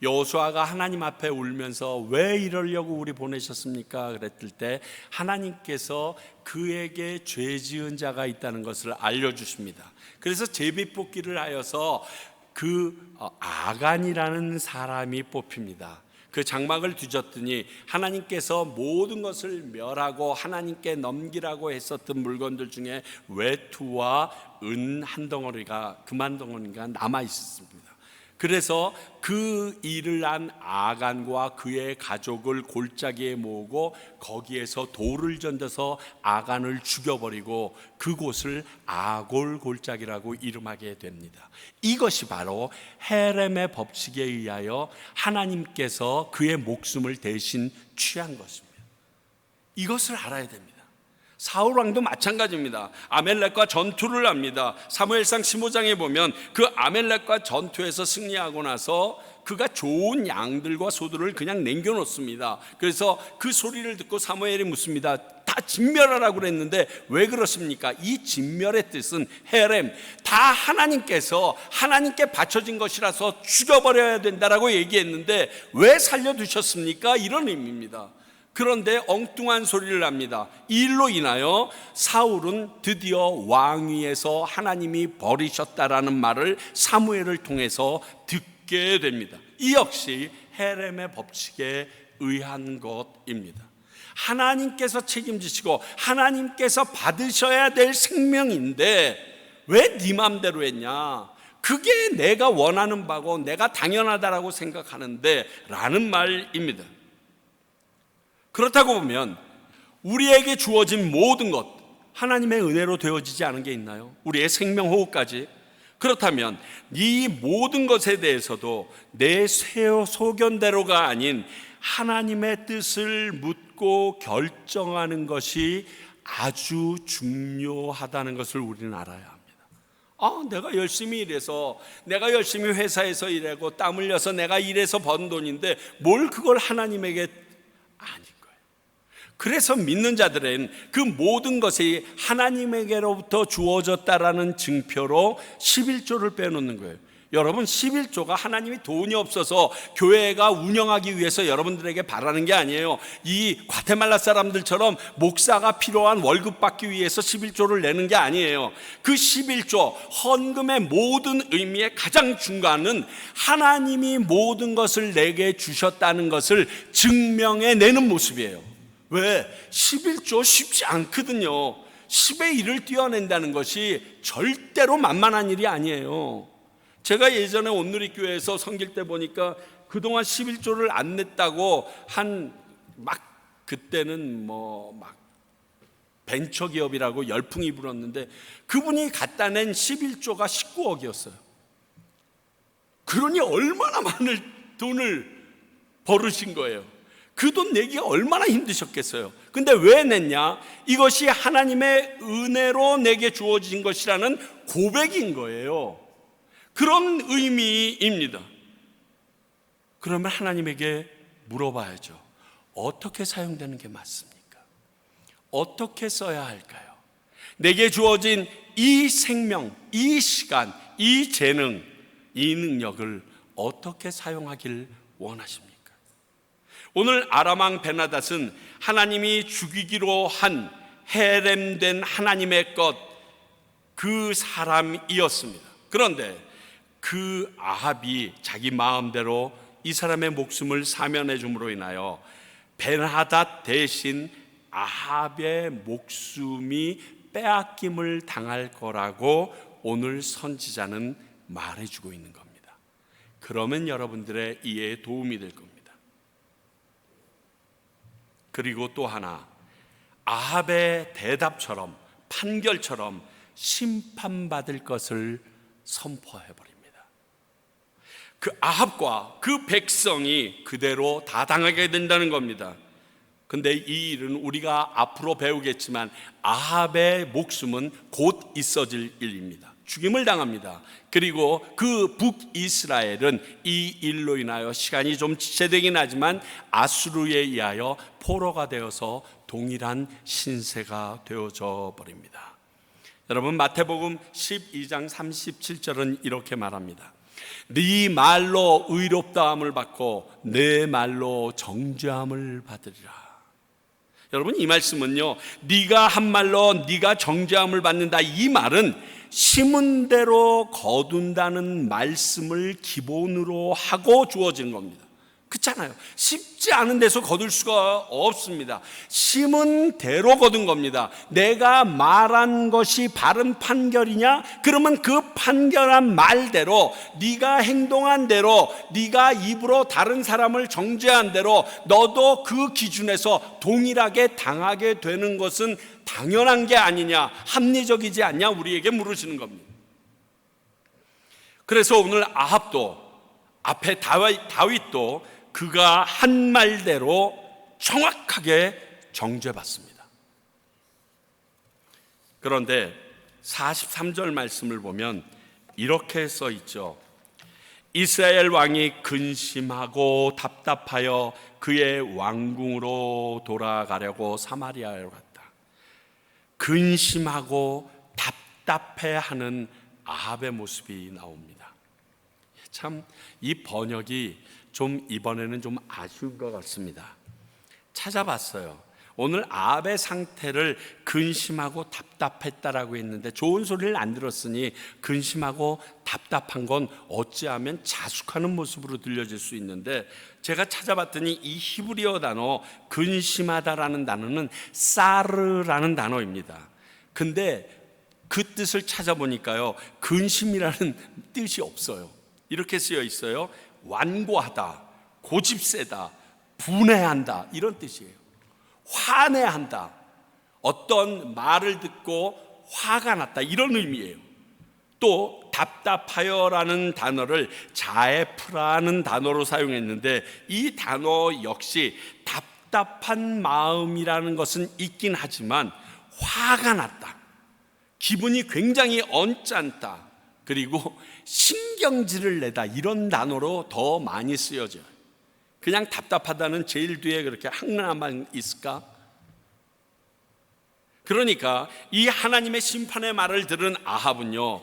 S1: 여호수아가 하나님 앞에 울면서 왜 이러려고 우리 보내셨습니까? 그랬을 때 하나님께서 그에게 죄 지은 자가 있다는 것을 알려주십니다. 그래서 제비뽑기를 하여서 그 아간이라는 사람이 뽑힙니다. 그 장막을 뒤졌더니 하나님께서 모든 것을 멸하고 하나님께 넘기라고 했었던 물건들 중에 외투와 은 한 덩어리가, 금한 덩어리가 남아 있었습니다. 그래서 그 일을 한 아간과 그의 가족을 골짜기에 모으고 거기에서 돌을 던져서 아간을 죽여버리고 그곳을 아골 골짜기라고 이름하게 됩니다. 이것이 바로 헤렘의 법칙에 의하여 하나님께서 그의 목숨을 대신 취한 것입니다. 이것을 알아야 됩니다. 사울 왕도 마찬가지입니다. 아멜렉과 전투를 합니다. 사무엘상 15장에 보면 그 아멜렉과 전투에서 승리하고 나서 그가 좋은 양들과 소들을 그냥 남겨놓습니다. 그래서 그 소리를 듣고 사무엘이 묻습니다. 다 진멸하라고 그랬는데 왜 그렇습니까? 이 진멸의 뜻은 헤렘, 다 하나님께서 하나님께 바쳐진 것이라서 죽여버려야 된다라고 얘기했는데 왜 살려두셨습니까? 이런 의미입니다. 그런데 엉뚱한 소리를 합니다. 이 일로 인하여 사울은 드디어 왕위에서 하나님이 버리셨다라는 말을 사무엘을 통해서 듣게 됩니다. 이 역시 헤렘의 법칙에 의한 것입니다. 하나님께서 책임지시고 하나님께서 받으셔야 될 생명인데 왜 네 맘대로 했냐? 그게 내가 원하는 바고 내가 당연하다라고 생각하는데 라는 말입니다. 그렇다고 보면 우리에게 주어진 모든 것, 하나님의 은혜로 되어지지 않은 게 있나요? 우리의 생명호흡까지. 그렇다면 이 모든 것에 대해서도 내 소견대로가 아닌 하나님의 뜻을 묻고 결정하는 것이 아주 중요하다는 것을 우리는 알아야 합니다. 내가 열심히 일해서, 내가 열심히 회사에서 일하고 땀 흘려서 내가 일해서 번 돈인데 뭘 그걸 하나님에게, 아닌 거예요. 그래서 믿는 자들은 그 모든 것이 하나님에게로부터 주어졌다라는 증표로 11조를 빼놓는 거예요. 여러분, 11조가 하나님이 돈이 없어서 교회가 운영하기 위해서 여러분들에게 바라는 게 아니에요. 이 과테말라 사람들처럼 목사가 필요한 월급 받기 위해서 11조를 내는 게 아니에요. 그 11조 헌금의 모든 의미의 가장 중간은 하나님이 모든 것을 내게 주셨다는 것을 증명해내는 모습이에요. 왜? 11조 쉽지 않거든요. 10의 1을 띄어낸다는 것이 절대로 만만한 일이 아니에요. 제가 예전에 온누리교회에서 섬길 때 보니까 그동안 11조를 안 냈다고 그때는 벤처기업이라고 열풍이 불었는데 그분이 갖다 낸 11조가 19억이었어요. 그러니 얼마나 많은 돈을 벌으신 거예요. 그 돈 내기가 얼마나 힘드셨겠어요. 근데 왜 냈냐? 이것이 하나님의 은혜로 내게 주어진 것이라는 고백인 거예요. 그런 의미입니다. 그러면 하나님에게 물어봐야죠. 어떻게 사용되는 게 맞습니까? 어떻게 써야 할까요? 내게 주어진 이 생명, 이 시간, 이 재능, 이 능력을 어떻게 사용하길 원하십니까? 오늘 아람 왕 베나닷은 하나님이 죽이기로 한 헤렘된 하나님의 것, 그 사람이었습니다. 그런데 그 아합이 자기 마음대로 이 사람의 목숨을 사면해 줌으로 인하여 베나닷 대신 아합의 목숨이 빼앗김을 당할 거라고 오늘 선지자는 말해주고 있는 겁니다. 그러면 여러분들의 이해에 도움이 될 겁니다. 그리고 또 하나, 아합의 대답처럼, 판결처럼 심판받을 것을 선포해버립니다. 그 아합과 그 백성이 그대로 다 당하게 된다는 겁니다. 근데 이 일은 우리가 앞으로 배우겠지만 아합의 목숨은 곧 있어질 일입니다. 죽임을 당합니다. 그리고 그 북이스라엘은 이 일로 인하여 시간이 좀 지체되긴 하지만 아수르에 의하여 포로가 되어서 동일한 신세가 되어져 버립니다. 여러분, 마태복음 12장 37절은 이렇게 말합니다. 네 말로 의롭다함을 받고 내 말로 정죄함을 받으리라. 여러분, 이 말씀은요, 네가 한 말로 네가 정죄함을 받는다, 이 말은 심은 대로 거둔다는 말씀을 기본으로 하고 주어진 겁니다. 그렇잖아요. 심지 않은 데서 거둘 수가 없습니다. 심은 대로 거둔 겁니다. 내가 말한 것이 바른 판결이냐? 그러면 그 판결한 말대로, 네가 행동한 대로, 네가 입으로 다른 사람을 정죄한 대로 너도 그 기준에서 동일하게 당하게 되는 것은 당연한 게 아니냐, 합리적이지 않냐, 우리에게 물으시는 겁니다. 그래서 오늘 아합도, 앞에 다윗도 그가 한 말대로 정확하게 정죄받습니다. 그런데 43절 말씀을 보면 이렇게 써 있죠. 이스라엘 왕이 근심하고 답답하여 그의 왕궁으로 돌아가려고 사마리아로 갔다. 근심하고 답답해하는 아합의 모습이 나옵니다. 참, 이 번역이 좀 이번에는 좀 아쉬운 것 같습니다. 찾아봤어요. 오늘 아합의 상태를 근심하고 답답했다라고 했는데 좋은 소리를 안 들었으니 근심하고 답답한 건 어찌하면 자숙하는 모습으로 들려질 수 있는데, 제가 찾아봤더니 이 히브리어 단어 근심하다라는 단어는 사르라는 단어입니다. 근데 그 뜻을 찾아보니까요, 근심이라는 뜻이 없어요. 이렇게 쓰여 있어요. 완고하다, 고집세다, 분해한다, 이런 뜻이에요. 화내한다, 어떤 말을 듣고 화가 났다, 이런 의미예요. 또 답답하여라는 단어를 자에프라는 단어로 사용했는데, 이 단어 역시 답답한 마음이라는 것은 있긴 하지만 화가 났다, 기분이 굉장히 언짢다, 그리고 신경질을 내다, 이런 단어로 더 많이 쓰여져요. 그냥 답답하다는 제일 뒤에 그렇게 하나만 있을까? 그러니까 이 하나님의 심판의 말을 들은 아합은요,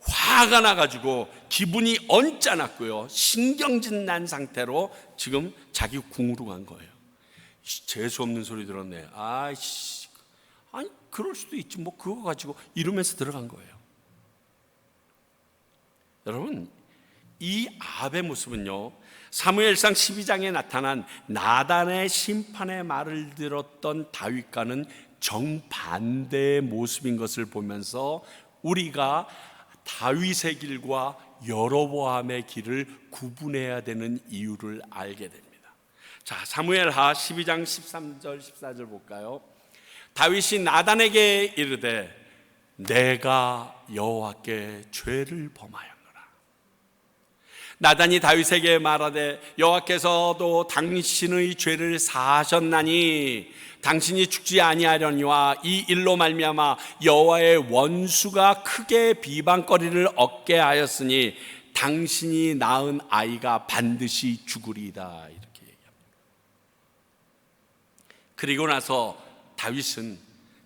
S1: 화가 나가지고 기분이 언짢았고요, 신경질 난 상태로 지금 자기 궁으로 간 거예요. 재수없는 소리 들었네. 아이씨, 아니 그럴 수도 있지 뭐, 그거 가지고 이러면서 들어간 거예요. 여러분, 이 아합의 모습은요, 사무엘상 12장에 나타난 나단의 심판의 말을 들었던 다윗과는 정반대의 모습인 것을 보면서 우리가 다윗의 길과 여로보암의 길을 구분해야 되는 이유를 알게 됩니다. 자, 사무엘하 12장 13절 14절 볼까요? 다윗이 나단에게 이르되 내가 여호와께 죄를 범하였노라. 나단이 다윗에게 말하되 여호와께서도 당신의 죄를 사하셨나니 당신이 죽지 아니하려니와 이 일로 말미암아 여호와의 원수가 크게 비방거리를 얻게 하였으니 당신이 낳은 아이가 반드시 죽으리이다, 이렇게 얘기합니다. 그리고 나서 다윗은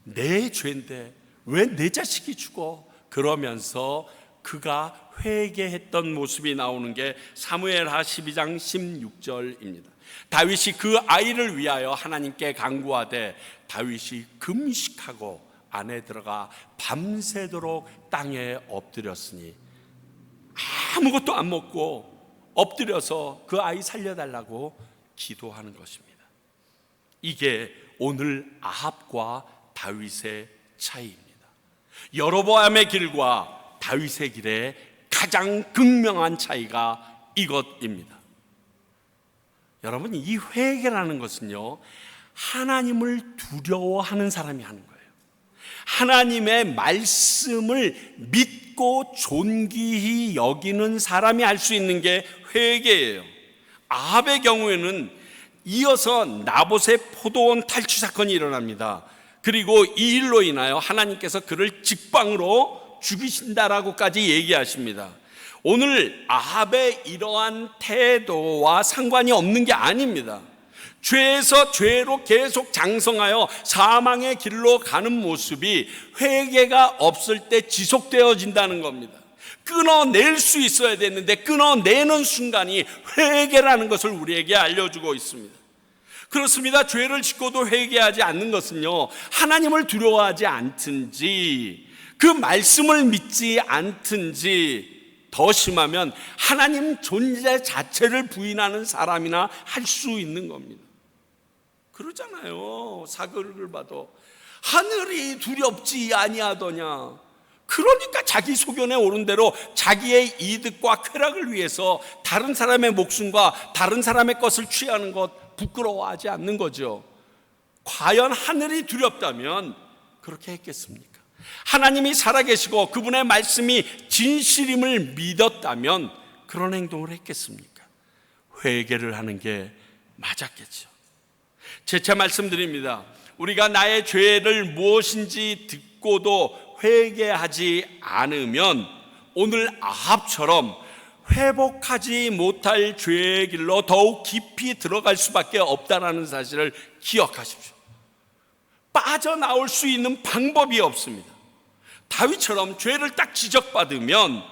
S1: 내 죄인데 왜 내 자식이 죽어? 그러면서 그가 회개했던 모습이 나오는 게 사무엘하 12장 16절입니다. 다윗이 그 아이를 위하여 하나님께 간구하되 다윗이 금식하고 안에 들어가 밤새도록 땅에 엎드렸으니, 아무것도 안 먹고 엎드려서 그 아이 살려달라고 기도하는 것입니다. 이게 오늘 아합과 다윗의 차이입니다. 여로보암의 길과 다윗의 길의 가장 극명한 차이가 이것입니다. 여러분, 이 회개라는 것은요, 하나님을 두려워하는 사람이 하는 거예요. 하나님의 말씀을 믿고 존귀히 여기는 사람이 할 수 있는 게 회개예요. 아합의 경우에는 이어서 나봇의 포도원 탈취 사건이 일어납니다. 그리고 이 일로 인하여 하나님께서 그를 직방으로 죽이신다라고까지 얘기하십니다. 오늘 아합의 이러한 태도와 상관이 없는 게 아닙니다. 죄에서 죄로 계속 장성하여 사망의 길로 가는 모습이 회개가 없을 때 지속되어진다는 겁니다. 끊어낼 수 있어야 되는데 끊어내는 순간이 회개라는 것을 우리에게 알려주고 있습니다. 그렇습니다. 죄를 짓고도 회개하지 않는 것은요, 하나님을 두려워하지 않든지 그 말씀을 믿지 않든지, 더 심하면 하나님 존재 자체를 부인하는 사람이나 할 수 있는 겁니다. 그러잖아요. 사극을 봐도 하늘이 두렵지 아니하더냐. 그러니까 자기 소견에 오른 대로 자기의 이득과 쾌락을 위해서 다른 사람의 목숨과 다른 사람의 것을 취하는 것 부끄러워하지 않는 거죠. 과연 하늘이 두렵다면 그렇게 했겠습니까? 하나님이 살아계시고 그분의 말씀이 진실임을 믿었다면 그런 행동을 했겠습니까? 회개를 하는 게 맞았겠죠. 재차 말씀드립니다. 우리가 나의 죄를 무엇인지 듣고도 회개하지 않으면 오늘 아합처럼 회복하지 못할 죄의 길로 더욱 깊이 들어갈 수밖에 없다는 사실을 기억하십시오. 빠져나올 수 있는 방법이 없습니다. 다윗처럼 죄를 딱 지적받으면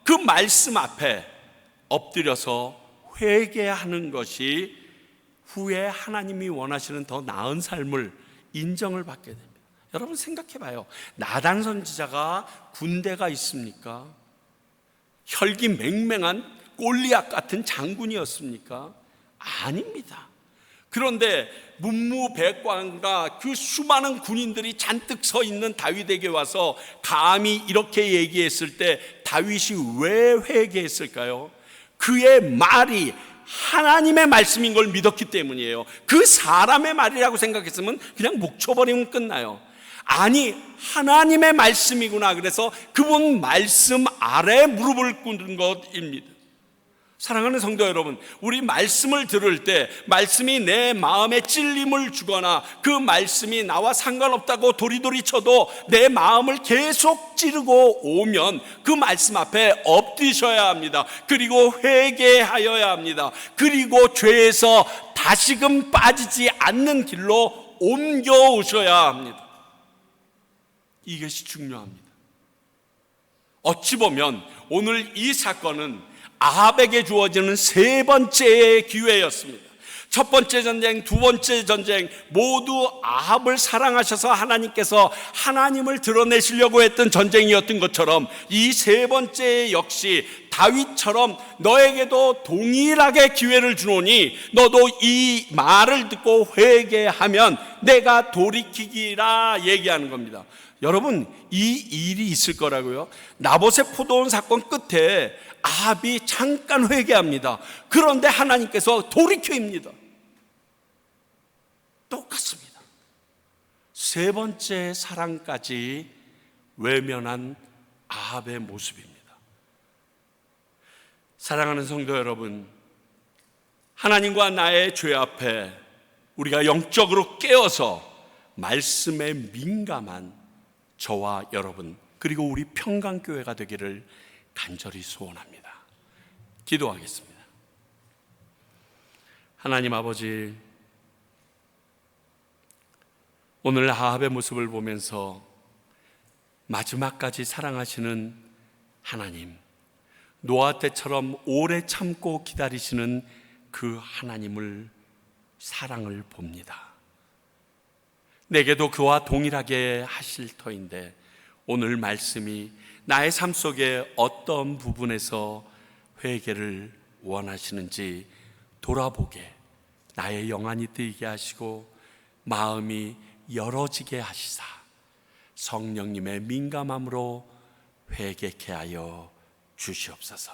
S1: 그 말씀 앞에 엎드려서 회개하는 것이 후에 하나님이 원하시는 더 나은 삶을 인정을 받게 됩니다. 여러분 생각해봐요. 나단 선지자가 군대가 있습니까? 혈기맹맹한 골리앗 같은 장군이었습니까? 아닙니다. 그런데 문무백관과 그 수많은 군인들이 잔뜩 서 있는 다윗에게 와서 감히 이렇게 얘기했을 때 다윗이 왜 회개했을까요? 그의 말이 하나님의 말씀인 걸 믿었기 때문이에요. 그 사람의 말이라고 생각했으면 그냥 묵혀버리면 끝나요. 아니, 하나님의 말씀이구나. 그래서 그분 말씀 아래 무릎을 꿇는 것입니다. 사랑하는 성도 여러분, 우리 말씀을 들을 때 말씀이 내 마음에 찔림을 주거나 그 말씀이 나와 상관없다고 도리도리 쳐도 내 마음을 계속 찌르고 오면 그 말씀 앞에 엎드셔야 합니다. 그리고 회개하여야 합니다. 그리고 죄에서 다시금 빠지지 않는 길로 옮겨오셔야 합니다. 이것이 중요합니다. 어찌 보면 오늘 이 사건은 아합에게 주어지는 세 번째의 기회였습니다. 첫 번째 전쟁, 두 번째 전쟁 모두 아합을 사랑하셔서 하나님께서 하나님을 드러내시려고 했던 전쟁이었던 것처럼 이 세 번째 역시 다윗처럼 너에게도 동일하게 기회를 주노니 너도 이 말을 듣고 회개하면 내가 돌이키기라 얘기하는 겁니다. 여러분, 이 일이 있을 거라고요. 나봇의 포도원 사건 끝에 아합이 잠깐 회개합니다. 그런데 하나님께서 돌이켜입니다. 똑같습니다. 세 번째 사랑까지 외면한 아합의 모습입니다. 사랑하는 성도 여러분, 하나님과 나의 죄 앞에 우리가 영적으로 깨어서 말씀에 민감한 저와 여러분, 그리고 우리 평강교회가 되기를 간절히 소원합니다. 기도하겠습니다. 하나님 아버지, 오늘 아합의 모습을 보면서 마지막까지 사랑하시는 하나님, 노아 때처럼 오래 참고 기다리시는 그 하나님을 사랑을 봅니다. 내게도 그와 동일하게 하실 터인데 오늘 말씀이 나의 삶 속에 어떤 부분에서 회개를 원하시는지 돌아보게, 나의 영안이 뜨이게 하시고 마음이 열어지게 하시사 성령님의 민감함으로 회개케 하여 주시옵소서.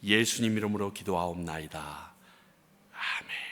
S1: 예수님 이름으로 기도하옵나이다. 아멘.